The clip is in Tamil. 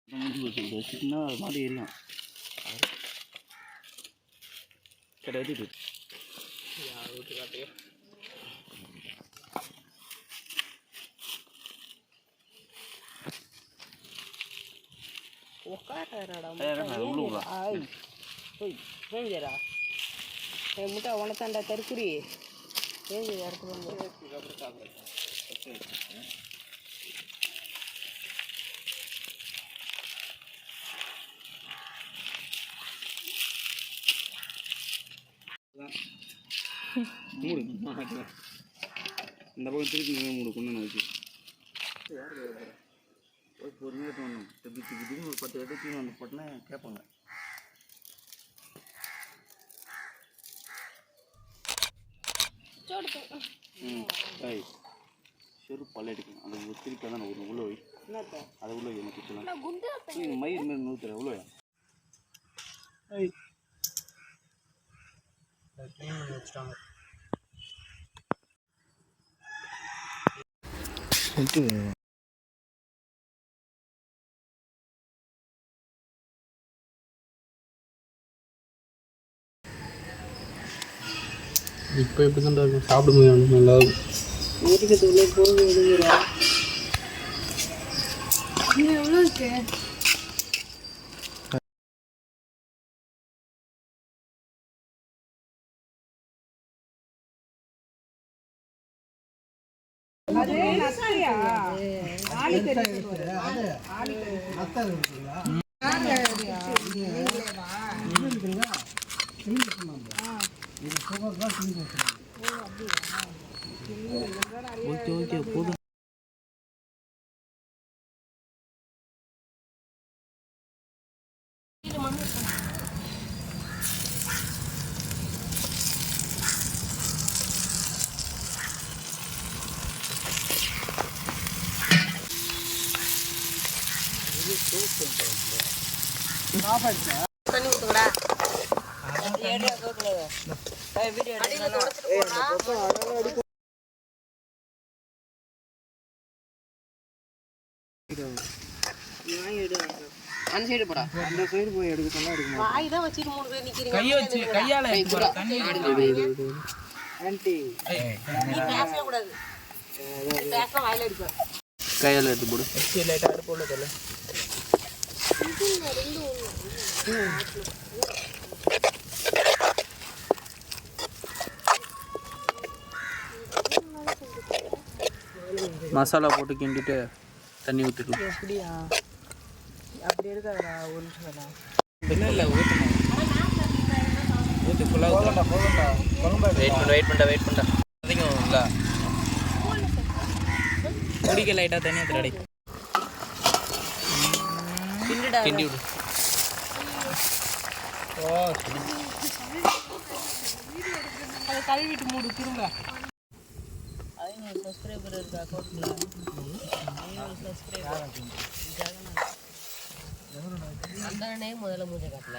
சின்ன மாதிரி எரியும் கிடையாது முட்டை உனத்தாண்டா தற்குறி ஏஞ்சி இடத்துல மூடு இந்த பக்கம் திருப்பி மூடு கொண்டு வச்சு பொறுமையாக தோணும் திருப்பி திடீர்னு ஒரு 10 இடத்துக்கு வந்து போட்டுனா கேட்பாங்க. செரு பல்ல எடுக்கணும் அது திருப்பி தான் ஒரு உள்ள வை அதை உள்ள எனக்கு குத்தலாம் மயிர் மேல் நூற்றுற உள்ள வச்சுட்டாங்க. இப்போ எப்படி தான் இருக்கும் சாப்பிட முடியும் நல்லா இருக்கிறதுக்குள்ளே போக எழுதுகிறா எவ்வளோ இருக்கு ஓகே ஓகே போதும். தண்ணி ஊற்றுங்கடா அந்த சைடு போடா அந்த சைடு போய் எடுக்க சொன்னா எடுக்க வாய் தான் வச்சிட்டு மூணு பேர் நிக்கிறீங்க கை வச்சு கையால தண்ணி ஆன்ட்டி நீ பேசவே கூடாது பேச வாயில அடிப்ப கையால எடுத்து போடு லைட்டா அடுப்பு உள்ள தள்ள மசாலா போட்டு கிண்டிட்டு தண்ணி ஊற்றிக்கலாம். எப்படியா அப்படி இருக்காதா ஒரு நிமிஷம் இல்லை ஊற்றணும் ஊற்றி ஃபுல்லாக வெயிட் பண்ணா அதிகம் இல்லை குடிக்க லைட்டாக தண்ணி ஊற்றி ரெடி கிண்டி விடு. அதை கழுவிட்டு மூடு திரும்ப. சப்ஸ்கிரைபர் இருக்கா அக்கௌண்ட்டில் சப்ஸ்கிரைபர் அந்த முதல்ல மூஞ்ச காட்டல